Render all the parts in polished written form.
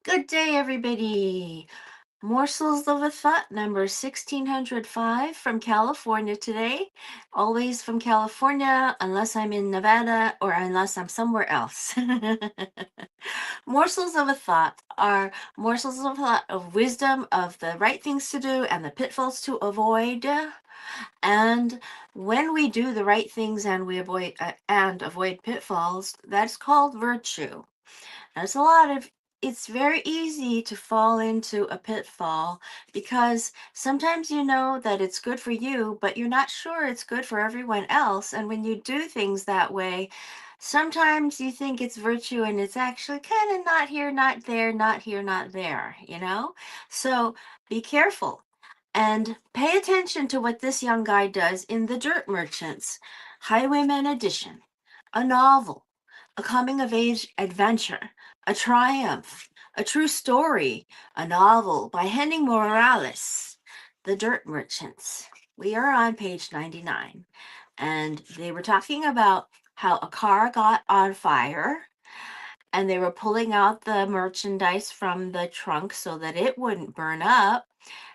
Good day, everybody. Morsels of a Thought, number 1605 from California today. Always from California, unless I'm in Nevada or unless I'm somewhere else. Morsels of a Thought are morsels of thought of wisdom of the right things to do and the pitfalls to avoid. And when we do the right things and we avoid pitfalls, that's called virtue. There's a lot of It's very easy to fall into a pitfall because sometimes you know that it's good for you, but you're not sure it's good for everyone else. And when you do things that way, sometimes you think it's virtue and it's actually kind of not here, not there, not here, not there. So be careful and pay attention to what this young guy does in The Dirt Merchants, Highwayman Edition, a novel, a coming of age adventure, a triumph, a true story, a novel by Henning Morales, The Dirt Merchants. We are on page 99, and they were talking about how a car got on fire and they were pulling out the merchandise from the trunk so that it wouldn't burn up,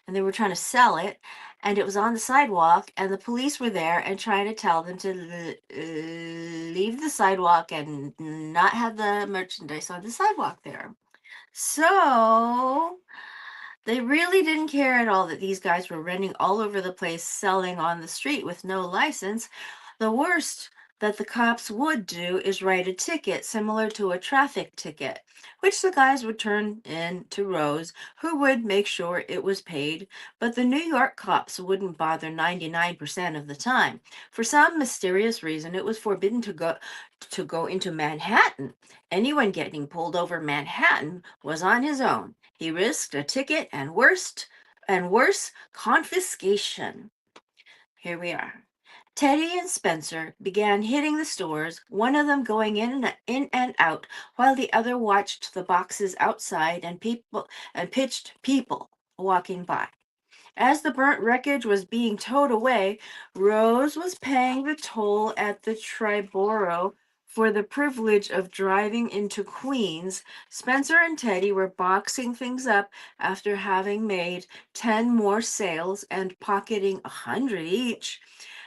and they were trying to sell it, and it was on the sidewalk, and the police were there and trying to tell them to leave the sidewalk and not have the merchandise on the sidewalk there. So they really didn't care at all that these guys were running all over the place selling on the street with no license. The worst that the cops would do is write a ticket similar to a traffic ticket, which the guys would turn in to Rose, who would make sure it was paid. But the New York cops wouldn't bother 99% of the time. For some mysterious reason, it was forbidden to go into Manhattan. Anyone getting pulled over Manhattan was on his own. He risked a ticket and worse, confiscation. Here we are. Teddy and Spencer began hitting the stores, one of them going in and out, while the other watched the boxes outside and pitched people walking by. As the burnt wreckage was being towed away, Rose was paying the toll at the Triborough for the privilege of driving into Queens. Spencer and Teddy were boxing things up after having made 10 more sales and pocketing 100 each.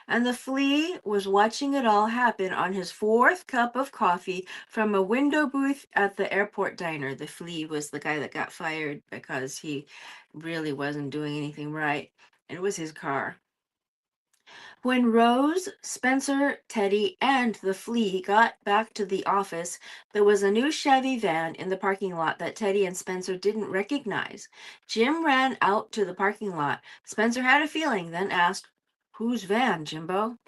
And the flea was watching it all happen on his fourth cup of coffee from a window booth at the airport diner. The flea was the guy that got fired because he really wasn't doing anything right. It was his car. When Rose, Spencer, Teddy, and the flea got back to the office, there was a new Chevy van in the parking lot that Teddy and Spencer didn't recognize. Jim ran out to the parking lot. Spencer had a feeling, then asked, "Whose van, Jimbo?"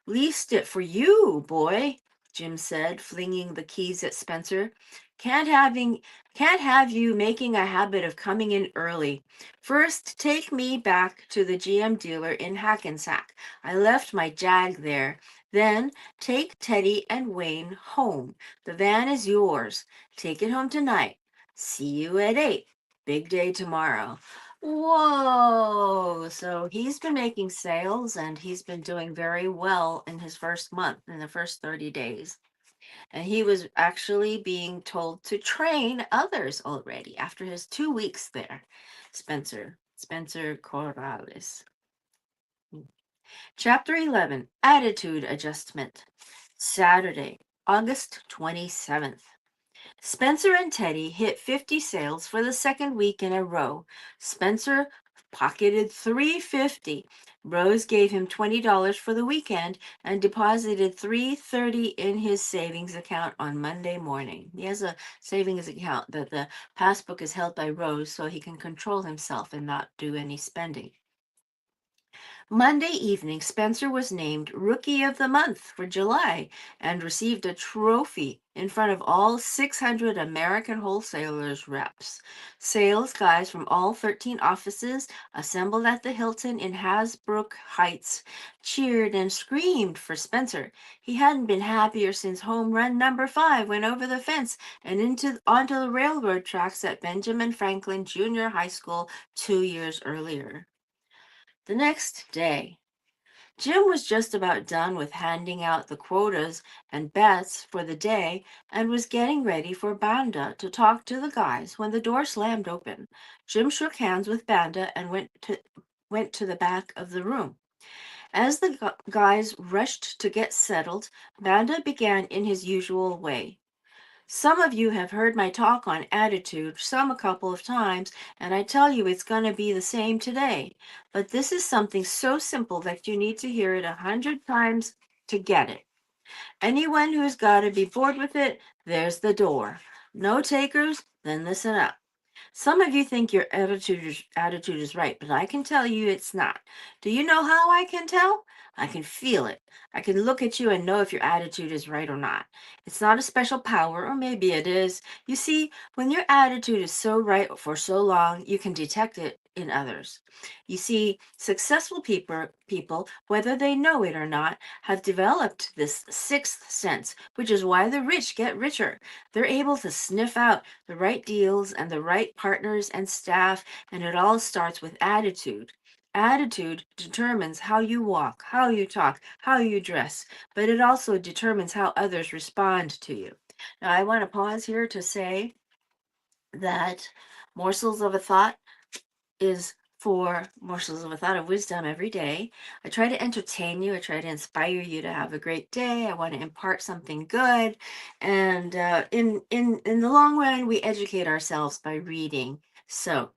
"Leased it for you, boy," Jim said, flinging the keys at Spencer. Can't having can't have you making a habit of coming in early. First, take me back to the GM dealer in Hackensack. I left my Jag there. Then take Teddy and Wayne home. The van is yours. Take it home tonight. See you at 8. Big day tomorrow. Whoa. So he's been making sales and he's been doing very well in his first month, in the first 30 days. And he was actually being told to train others already after his 2 weeks there. Spencer Corrales. Chapter 11, Attitude Adjustment. Saturday, August 27th. Spencer and Teddy hit 50 sales for the second week in a row. Spencer pocketed $350. Rose gave him $20 for the weekend and deposited $330 in his savings account on Monday morning. He has a savings account that the passbook is held by Rose so he can control himself and not do any spending. Monday evening, Spencer was named Rookie of the Month for July and received a trophy in front of all 600 American wholesalers reps. Sales guys from all 13 offices assembled at the Hilton in Hasbrook Heights cheered and screamed for Spencer. He hadn't been happier since home run number 5 went over the fence and onto the railroad tracks at Benjamin Franklin Junior High School 2 years earlier. The next day, Jim was just about done with handing out the quotas and bets for the day and was getting ready for Banda to talk to the guys when the door slammed open. Jim shook hands with Banda and went to the back of the room. As the guys rushed to get settled, Banda began in his usual way. Some of you have heard my talk on attitude some a couple of times, and I tell you it's going to be the same today. But this is something so simple that you need to hear it 100 times to get it. Anyone who's got to be bored with it, there's the door. No takers? Then listen up. Some of you think your attitude is right, but I can tell you it's not. Do you know how I can tell? I can feel it. I can look at you and know if your attitude is right or not. It's not a special power, or maybe it is. You see, when your attitude is so right for so long, you can detect it in others. You see, successful people, whether they know it or not, have developed this sixth sense, which is why the rich get richer. They're able to sniff out the right deals and the right partners and staff, and it all starts with attitude. Attitude determines how you walk, how you talk, how you dress, but it also determines how others respond to you. Now, I want to pause here to say that Morsels of a Thought is for morsels of a thought of wisdom every day. I try to entertain you. I try to inspire you to have a great day. I want to impart something good, and in the long run, we educate ourselves by reading. So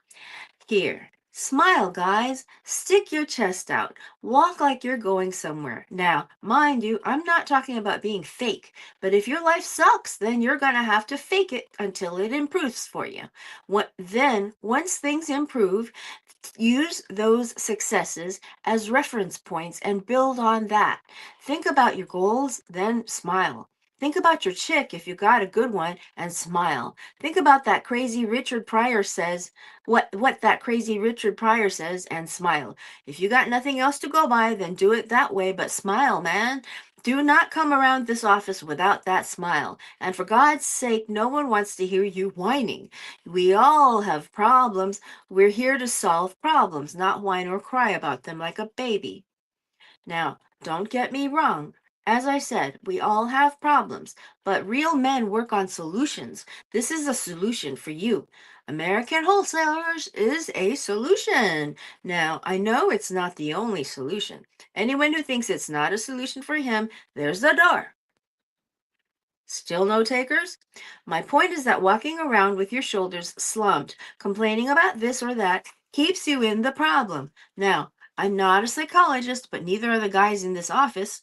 here, smile, guys. Stick your chest out. Walk like you're going somewhere. Now, mind you, I'm not talking about being fake, but if your life sucks, then you're going to have to fake it until it improves for you. Then, once things improve, use those successes as reference points and build on that. Think about your goals, then smile. Think about your chick if you got a good one and smile. Think about that crazy Richard Pryor says, what that crazy Richard Pryor says and smile. If you got nothing else to go by, then do it that way, but smile, man. Do not come around this office without that smile. And for God's sake, no one wants to hear you whining. We all have problems. We're here to solve problems, not whine or cry about them like a baby. Now, don't get me wrong. As I said, we all have problems, but real men work on solutions. This is a solution for you. American Wholesalers is a solution. Now, I know it's not the only solution. Anyone who thinks it's not a solution for him, there's the door. Still no takers? My point is that walking around with your shoulders slumped, complaining about this or that, keeps you in the problem. Now, I'm not a psychologist, but neither are the guys in this office.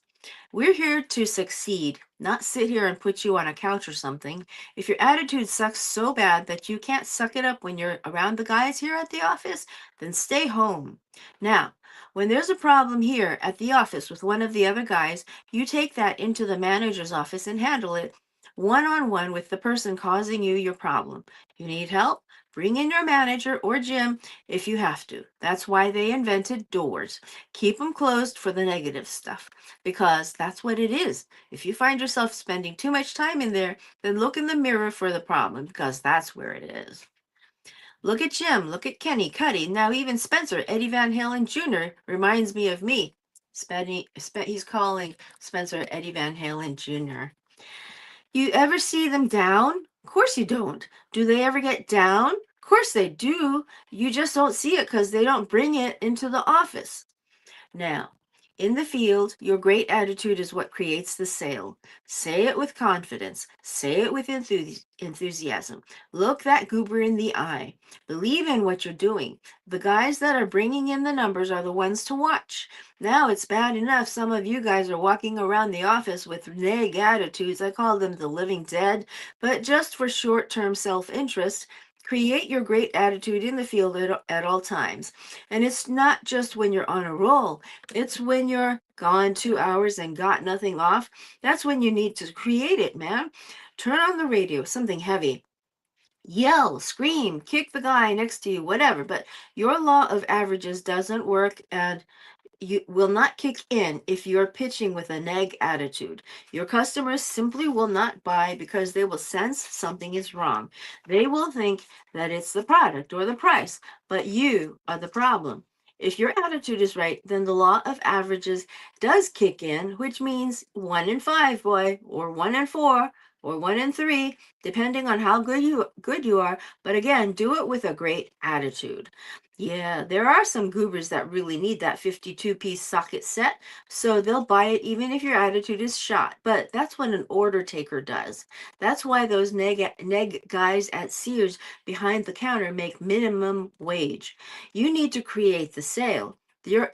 We're here to succeed, not sit here and put you on a couch or something. If your attitude sucks so bad that you can't suck it up when you're around the guys here at the office, then stay home. Now, when there's a problem here at the office with one of the other guys, you take that into the manager's office and handle it one on one with the person causing you your problem. You need help? Bring in your manager or Jim if you have to. That's why they invented doors. Keep them closed for the negative stuff because that's what it is. If you find yourself spending too much time in there, then look in the mirror for the problem because that's where it is. Look at Jim, look at Kenny, Cuddy, now even Spencer, Eddie Van Halen Jr. reminds me of me. He's calling Spencer Eddie Van Halen Jr. You ever see them down? Of course you don't. Do they ever get down? Of course they do. You just don't see it because they don't bring it into the office. Now, in the field, your great attitude is what creates the sale. Say it with confidence. Say it with enthusiasm. Look that goober in the eye. Believe in what you're doing. The guys that are bringing in the numbers are the ones to watch. Now it's bad enough some of you guys are walking around the office with neg attitudes. I call them the living dead. But just for short-term self-interest, create your great attitude in the field at all times. And it's not just when you're on a roll. It's when you're gone 2 hours and got nothing off. That's when you need to create it, man. Turn on the radio, something heavy. Yell, scream, kick the guy next to you, whatever. But your law of averages doesn't work, and you will not kick in if you're pitching with a neg attitude. Your customers simply will not buy because they will sense something is wrong. They will think that it's the product or the price, but you are the problem. If your attitude is right, then the law of averages does kick in, which means 1 in 5, boy, or 1 in 4, or 1 in 3, depending on how good you are. But again, do it with a great attitude. Yeah, there are some goobers that really need that 52-piece socket set, so they'll buy it even if your attitude is shot. But that's what an order taker does. That's why those neg guys at Sears behind the counter make minimum wage. You need to create the sale. You're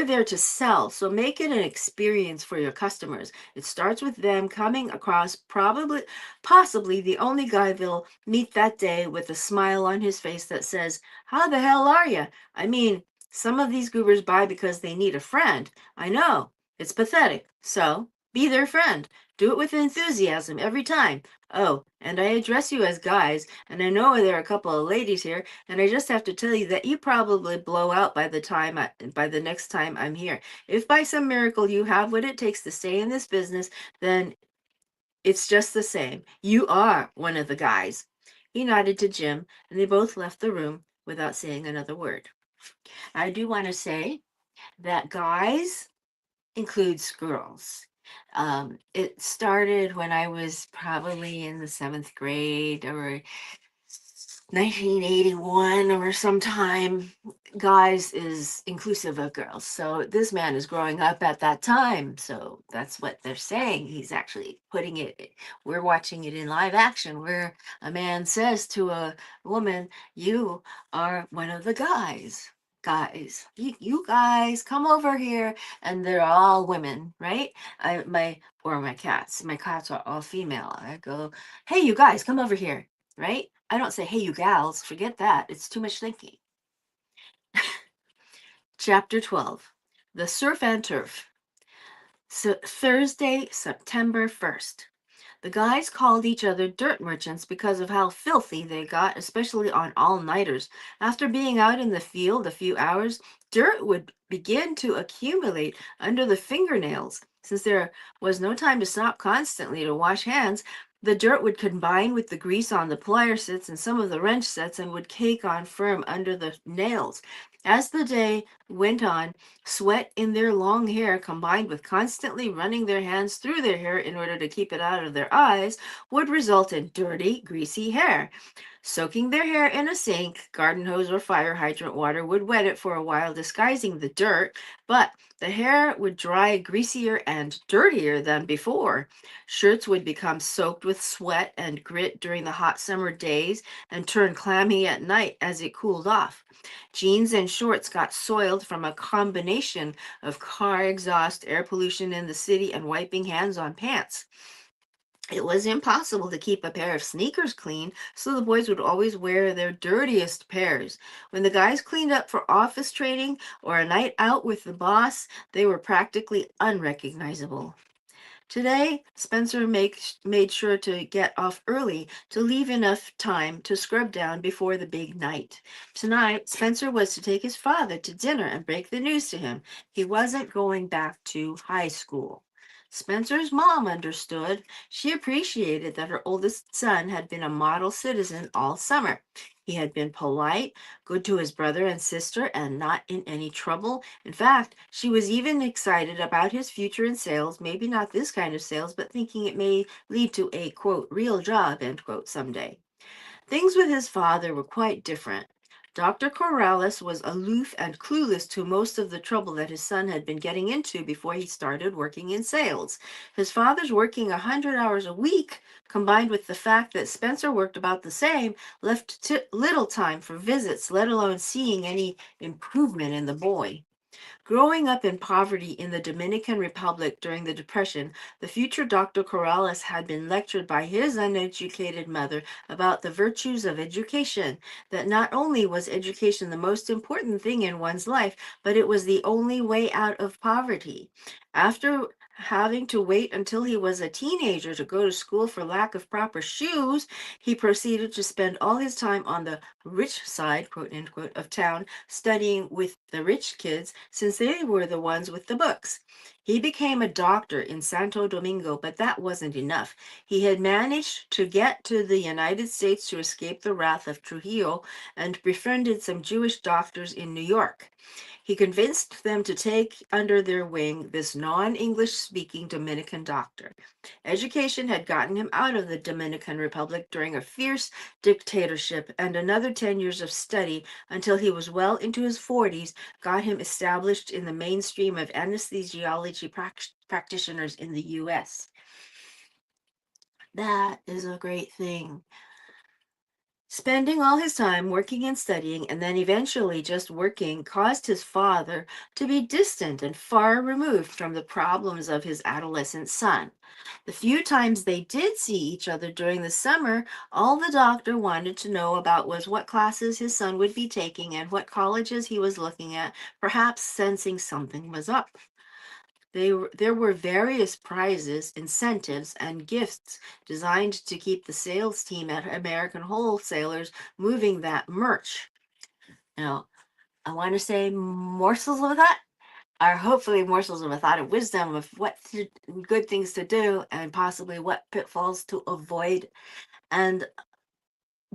there to sell, so make it an experience for your customers. It starts with them coming across possibly the only guy they'll meet that day with a smile on his face that says, "How the hell are you?" I mean, some of these goobers buy because they need a friend. I know, it's pathetic. So, be their friend. Do it with enthusiasm every time. Oh, and I address you as guys, and I know there are a couple of ladies here, and I just have to tell you that you probably blow out by the next time I'm here. If by some miracle you have what it takes to stay in this business, then it's just the same. You are one of the guys. He nodded to Jim, and they both left the room without saying another word. I do want to say that guys includes girls. It started when I was probably in the seventh grade or 1981 or sometime. Guys is inclusive of girls. So this man is growing up at that time. So that's what they're saying. He's actually putting it, we're watching it in live action where a man says to a woman, "You are one of the guys. Guys, you guys come over here," and they're all women, right? My cats are all female. I go, "Hey, you guys, come over here," right? I don't say, "Hey, you gals," forget that. It's too much thinking. Chapter 12, The Surf and Turf. Thursday, September 1st. The guys called each other dirt merchants because of how filthy they got, especially on all-nighters. After being out in the field a few hours, dirt would begin to accumulate under the fingernails. Since there was no time to stop constantly to wash hands, the dirt would combine with the grease on the plier sets and some of the wrench sets and would cake on firm under the nails. As the day went on, sweat in their long hair, combined with constantly running their hands through their hair in order to keep it out of their eyes, would result in dirty, greasy hair. Soaking their hair in a sink, garden hose, or fire hydrant water would wet it for a while, disguising the dirt, but the hair would dry greasier and dirtier than before. Shirts would become soaked with sweat and grit during the hot summer days and turn clammy at night as it cooled off. Jeans and shorts got soiled from a combination of car exhaust, air pollution in the city, and wiping hands on pants. It was impossible to keep a pair of sneakers clean, so the boys would always wear their dirtiest pairs. When the guys cleaned up for office training or a night out with the boss, they were practically unrecognizable. Today, Spencer made sure to get off early to leave enough time to scrub down before the big night. Tonight, Spencer was to take his father to dinner and break the news to him. He wasn't going back to high school. Spencer's mom understood. She appreciated that her oldest son had been a model citizen all summer. He had been polite, good to his brother and sister, and not in any trouble. In fact, she was even excited about his future in sales, maybe not this kind of sales, but thinking it may lead to a, quote, real job, end quote, someday. Things with his father were quite different. Dr. Corrales was aloof and clueless to most of the trouble that his son had been getting into before he started working in sales. His father's working 100 hours a week, combined with the fact that Spencer worked about the same, left little time for visits, let alone seeing any improvement in the boy. Growing up in poverty in the Dominican Republic during the Depression, the future Dr. Corrales had been lectured by his uneducated mother about the virtues of education, that not only was education the most important thing in one's life, but it was the only way out of poverty. After Having to wait until he was a teenager to go to school for lack of proper shoes, he proceeded to spend all his time on the rich side, quote unquote, of town, studying with the rich kids since they were the ones with the books. He became a doctor in Santo Domingo, but that wasn't enough. He had managed to get to the United States to escape the wrath of Trujillo and befriended some Jewish doctors in New York. He convinced them to take under their wing this non English speaking Dominican doctor. Education had gotten him out of the Dominican Republic during a fierce dictatorship, and another 10 years of study until he was well into his 40s got him established in the mainstream of anesthesiology practitioners in the US. That is a great thing. Spending all his time working and studying, and then eventually just working, caused his father to be distant and far removed from the problems of his adolescent son. The few times they did see each other during the summer, all the doctor wanted to know about was what classes his son would be taking and what colleges he was looking at, perhaps sensing something was up. There were various prizes, incentives, and gifts designed to keep the sales team at American Wholesalers moving that merch. Now, I want to say morsels of a thought, or hopefully morsels of a thought of wisdom of good things to do and possibly what pitfalls to avoid. And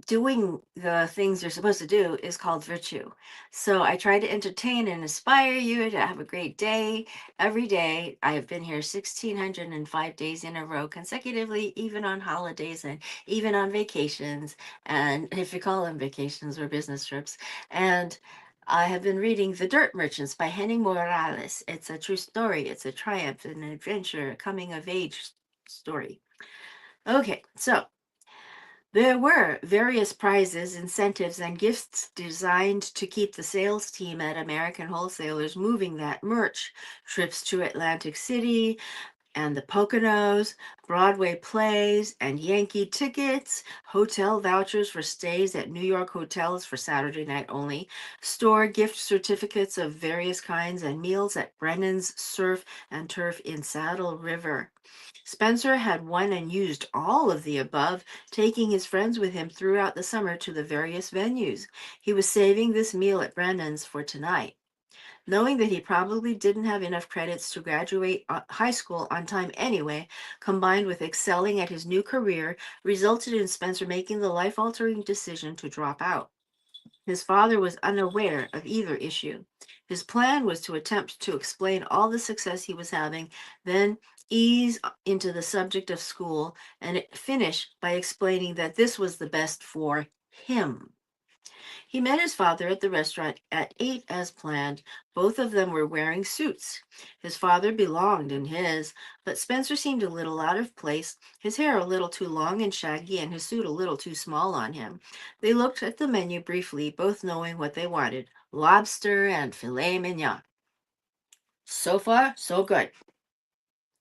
doing the things you're supposed to do is called virtue. So I try to entertain and inspire you to have a great day every day. I have been here 1,605 days in a row consecutively, even on holidays and even on vacations. And if you call them vacations or business trips. And I have been reading The Dirt Merchants by Henning Morales. It's a true story. It's a triumph, an adventure, a coming of age story. Okay, so there were various prizes, incentives, and gifts designed to keep the sales team at American Wholesalers moving that merch. Trips to Atlantic City and the Poconos, Broadway plays and Yankee tickets, hotel vouchers for stays at New York hotels for Saturday night only, store gift certificates of various kinds, and meals at Brennan's Surf and Turf in Saddle River. Spencer had won and used all of the above, taking his friends with him throughout the summer to the various venues. He was saving this meal at Brennan's for tonight. Knowing that he probably didn't have enough credits to graduate high school on time anyway, combined with excelling at his new career, resulted in Spencer making the life altering decision to drop out. His father was unaware of either issue. His plan was to attempt to explain all the success he was having, then ease into the subject of school, and finish by explaining that this was the best for him. He met his father at the restaurant at 8 as planned. Both of them were wearing suits. His father belonged in his, but Spencer seemed a little out of place, his hair a little too long and shaggy, and his suit a little too small on him. They looked at the menu briefly, both knowing what they wanted: lobster and filet mignon. So far, so good.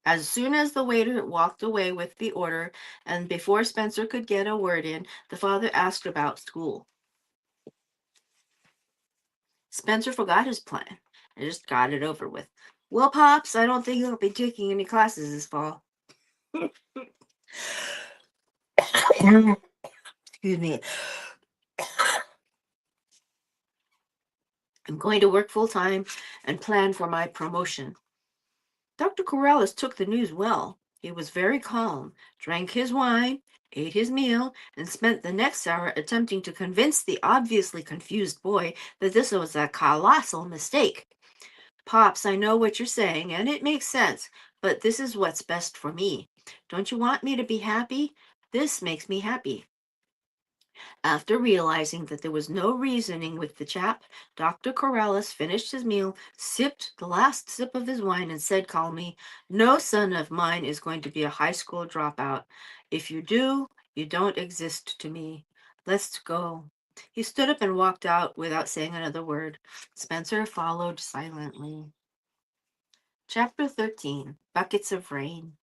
As soon as the waiter walked away with the order, and before Spencer could get a word in, the father asked about school. Spencer forgot his plan and just got it over with. Well, Pops, I don't think I'll be taking any classes this fall. Excuse me. I'm going to work full time and plan for my promotion. Dr. Corrales took the news well. He was very calm, drank his wine, ate his meal, and spent the next hour attempting to convince the obviously confused boy that this was a colossal mistake. Pops, I know what you're saying, and it makes sense, but this is what's best for me. Don't you want me to be happy? This makes me happy. After realizing that there was no reasoning with the chap, Dr. Corrales finished his meal, sipped the last sip of his wine, and said calmly, "No son of mine is going to be a high school dropout. If you do, you don't exist to me. Let's go." He stood up and walked out without saying another word. Spencer followed silently. Chapter 13, Buckets of Rain.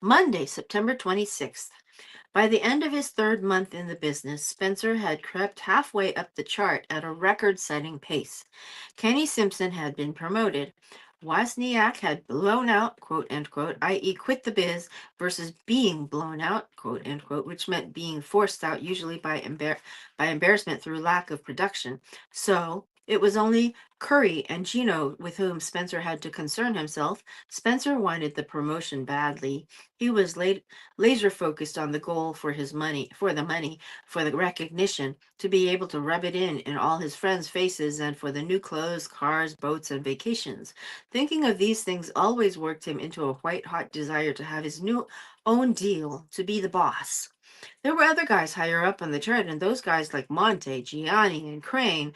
Monday, September 26th. By the end of his third month in the business, Spencer had crept halfway up the chart at a record-setting pace. Kenny Simpson had been promoted. Wozniak had blown out, quote unquote, i.e., quit the biz, versus being blown out, quote unquote, which meant being forced out, usually by embarrassment through lack of production. So it was only Curry and Gino with whom Spencer had to concern himself. Spencer wanted the promotion badly. He was laser focused on the goal for his money, for the recognition, to be able to rub it in all his friends' faces, and for the new clothes, cars, boats, and vacations. Thinking of these things always worked him into a white hot desire to have his new own deal, to be the boss. There were other guys higher up on the chart, and those guys like Monte, Gianni, and Crane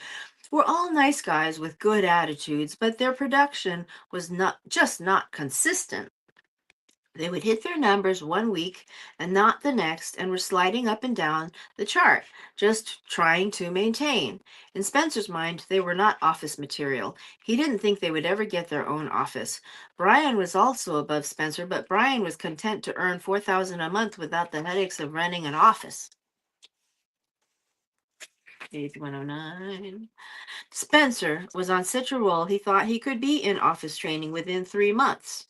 were all nice guys with good attitudes, but their production was not consistent. They would hit their numbers one week and not the next, and were sliding up and down the chart, just trying to maintain. In Spencer's mind, they were not office material. He didn't think they would ever get their own office. Brian was also above Spencer, but Brian was content to earn $4,000 a month without the headaches of running an office. Page 109. Spencer was on such a roll he thought he could be in office training within 3 months,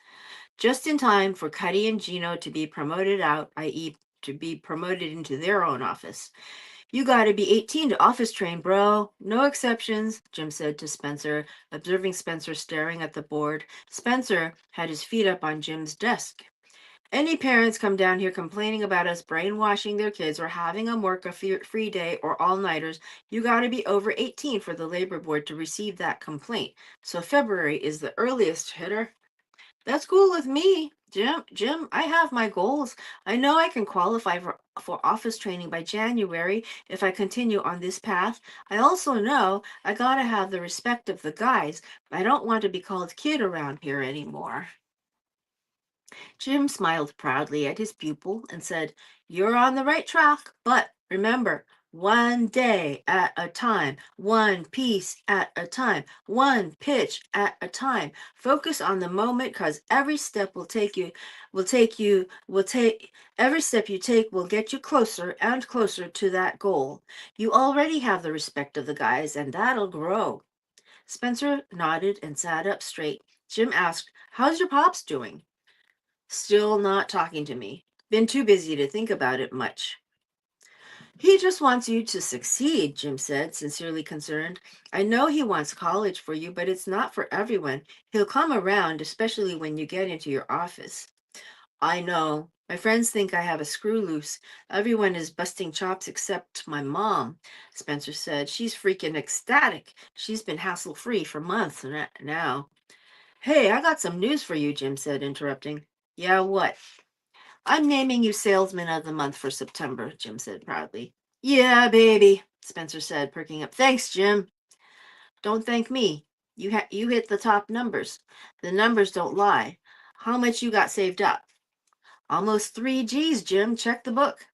just in time for Cuddy and Gino to be promoted out, i.e., to be promoted into their own office. You gotta be 18 to office train, bro. No exceptions, Jim said to Spencer, observing Spencer staring at the board. Spencer had his feet up on Jim's desk. Any parents come down here complaining about us brainwashing their kids or having them work a free day or all-nighters, you gotta be over 18 for the labor board to receive that complaint. So February is the earliest hitter. That's cool with me, Jim. Jim, I have my goals. I know I can qualify for office training by January if I continue on this path. I also know I gotta have the respect of the guys. I don't want to be called kid around here anymore. Jim smiled proudly at his pupil and said, "You're on the right track, but remember, one day at a time, one piece at a time, one pitch at a time. Focus on the moment, because every step you take will get you closer and closer to that goal. You already have the respect of the guys, and that'll grow." Spencer nodded and sat up straight. Jim asked, "How's your pops doing?" "Still not talking to me. Been too busy to think about it much." "He just wants you to succeed," Jim said, sincerely concerned. "I know he wants college for you, but it's not for everyone. He'll come around, especially when you get into your office." "I know. My friends think I have a screw loose. Everyone is busting chops except my mom," Spencer said. "She's freaking ecstatic. She's been hassle-free for months now." "Hey, I got some news for you," Jim said, interrupting. "Yeah, what?" "I'm naming you Salesman of the Month for September," Jim said proudly. "Yeah, baby," Spencer said, perking up. "Thanks, Jim." "Don't thank me. You hit the top numbers. The numbers don't lie. How much you got saved up?" "Almost 3 G's, Jim. Check the book."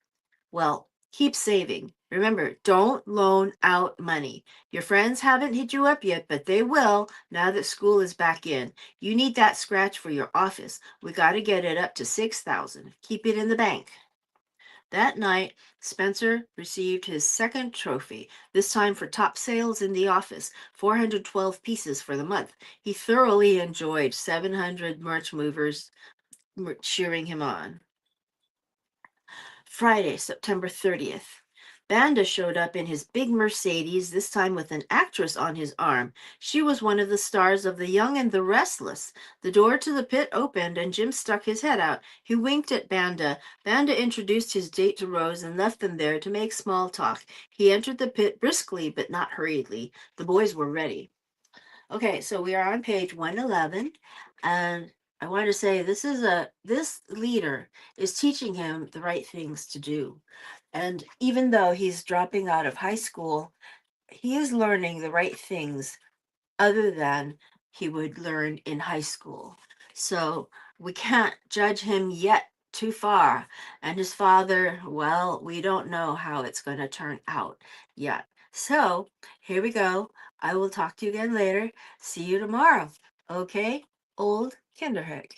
"Well, keep saving. Remember, don't loan out money. Your friends haven't hit you up yet, but they will now that school is back in. You need that scratch for your office. We got to get it up to 6,000. Keep it in the bank." That night, Spencer received his second trophy, this time for top sales in the office, 412 pieces for the month. He thoroughly enjoyed 700 March movers cheering him on. Friday, September 30th. Banda showed up in his big Mercedes, this time with an actress on his arm. She was one of the stars of The Young and the Restless. The door to the pit opened, and Jim stuck his head out. He winked at Banda. Banda introduced his date to Rose and left them there to make small talk. He entered the pit briskly, but not hurriedly. The boys were ready. Okay, so we are on page 111, and I want to say this leader is teaching him the right things to do. And even though he's dropping out of high school, he is learning the right things other than he would learn in high school. So we can't judge him yet too far. And his father, well, we don't know how it's going to turn out yet. So here we go. I will talk to you again later. See you tomorrow. Okay, old Kinderhook.